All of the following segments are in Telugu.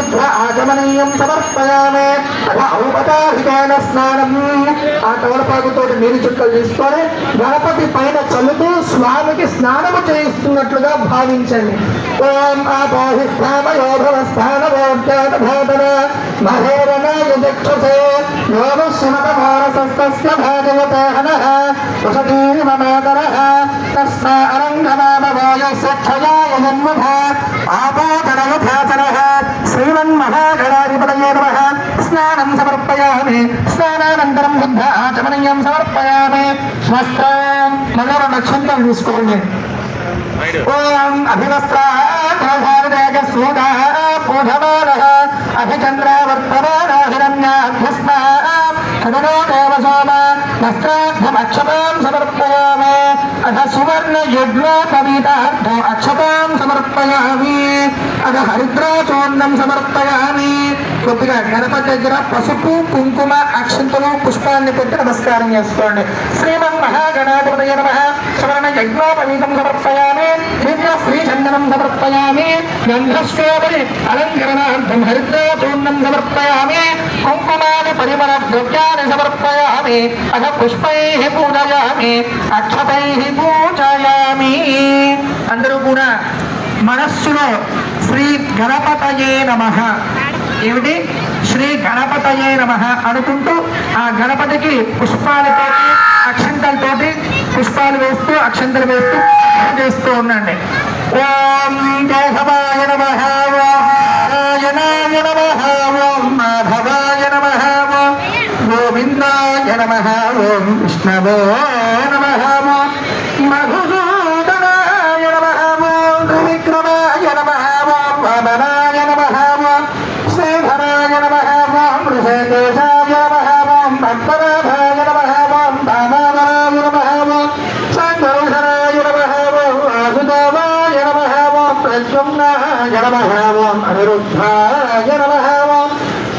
శుద్ధ ఆచమనీయం సమర్పయామి. ఔపచారికమైన స్నానం. ఆ తమలపాకుతో నీరు చుక్కలు తీసుకొని గణపతి పైన చల్లుతూ స్వామికి స్నానము చేయిస్తున్నట్లుగా భావించండి. ఓం ఆపోహిష్టామయోభవస్థానోద్యాతభాతన మహేరనాయ దక్షసే యోగశ్రమతమానసస్తస్య భాగవతహనః వసతీర్మమాతరః తస్మా అరంగమామవాయస్యక్షయాయ జన్మః ఆపోతరయథాచరః శ్రీమన్మహాగణాధిపతయే నమః. స్నానం సమర్పయామి. స్నానానంతరం బుద్ధ ఆచమనీయం సమర్పయామి. వస్త్రం మళ్ళీ నక్షత్రం తీసుకోండి. ఓం అభివస్త్రాధేగసూదః పూధమానః అభిచంద్రావర్తమానః హిరణ్యాభ్యస్మః కదనో దేవ సోమ వస్త్రార్థమక్షతాం సమర్పయామి. అథ సువర్ణయుగ్లోపవీతార్థం అక్షతాం సమర్పయామి. అథ హరిద్రాచూర్ణం సమర్పయామి. కొద్దిగా గణపతి దగ్గర పసుపు కుంకుమ అక్షంతలు పుష్పాన్ని పెట్టి నమస్కారం చేసుకోండి. శ్రీమన్మహాగణాధిపతయే నమః. సువర్ణ యజ్ఞోపవీతం సమర్పయామి. దివ్య శ్రీచందనం సమర్పయామి. గంధస్యోపరి అలంకరణార్థం హరిద్రాచూర్ణం సమర్పయామి. కుంకుమాని పరిమళ ద్రవ్యాన్ని సమర్పయామి. అథ పుష్పైః పూజయామి. అక్షతైః పూజయామి. అందరూ కూడా మనస్సులో శ్రీ గణపతయే నమః ఏమిటి శ్రీ గణపతయే నమః అనుకుంటూ ఆ గణపతికి పుష్పాలతోటి అక్షంతలతోటి పుష్పాలు వేస్తూ అక్షంతలు వేస్తూ చేస్తూ ఉండండి. ఓం కేశవాయ నమః. ఓం నారాయణాయ నమః. ఓం మాధవాయ నమః. ఓం గోవిందాయ నమః. ఓం విష్ణవే నమః. ఓం మధుసూదనాయ నమః. ఓం త్రివిక్రమాయ నమః. ఓం వామనాయ నమః. ఓం శ్రీధరాయ నమః. ఓం ఋషికేశాయ నమః. ఓం పద్మనాభాయ నమః. ఓం దామోదరాయ నమః. ఓం సంగరుధరాయ నమః. ఓం వాసుదేవాయ నమః. ఓం ప్రద్యుమ్నాయ నమః. ఓం అనిరుద్ధాయ నమః. ఓం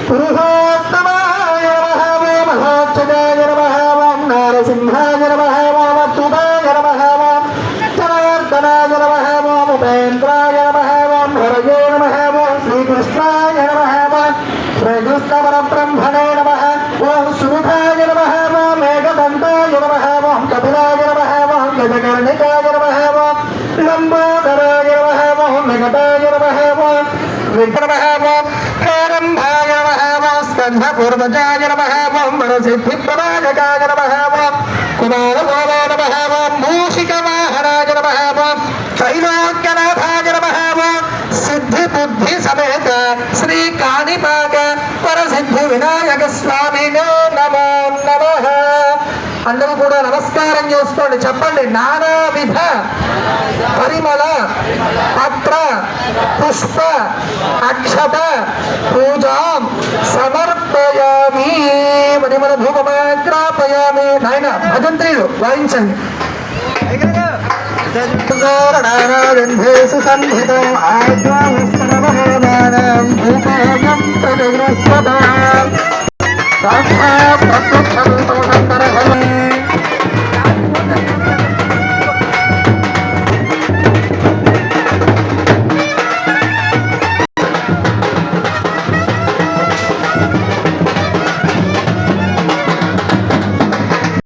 పురుషోత్తమాయ నమః. ఓం మహోచ్చదాయ నమః. ఓం నారసింహాయ నమః. ఓం అచ్యుతాయ నమః. ఓం జనార్దనాయ నమః. ఓం ఉపేంద్రాయ నమః. ఓం హరయే నమః. ఓం శ్రీకృష్ణాయ నమః. ఓం శ్రీకృష్ణ పరబ్రహ్మణే నమః. ఓం సుముఖాయ నమః. ఓం ఏకదంతాయ నమః. ఓం కపిలాయ నమః. ఓం గజకర్ణికాయ నమః. ఓం లంబోదరాయ నమః. ఓం వెంకటాయ నమః. ఓం విక్రమః. ఓం ప్రారంభాయ నమః. ఓం స్కంధపూర్వజాయ నమః. ఓం వరసిద్ధిప్రదాయకాయ నమః. ఓం కుమారభోగాయ నమః. ఓం మూషికవాహనాయ నమః. ఓం త్రైలోక్యనాథాయ నమః. ఓం సిద్ధి బుద్ధి సమేత శ్రీ కాణిపాక పరసిద్ధి వినాయక స్వామినే నమో నమః. అందరూ కూడా నమస్కారం చేసుకోండి. చెప్పండి. నానావిధ పరిమళ పత్ర పుష్ప అక్షత పూజాం సమర్పయామి. పరిమళ ధూపమాగ్రాపయామి. నాయన భజంత్రీలు వాయించండి. సంహితం ఆజ్ఞానం భూపాయం ప్రతిగృహ్యతాం సాక్షాత్ ప్రత్యక్షం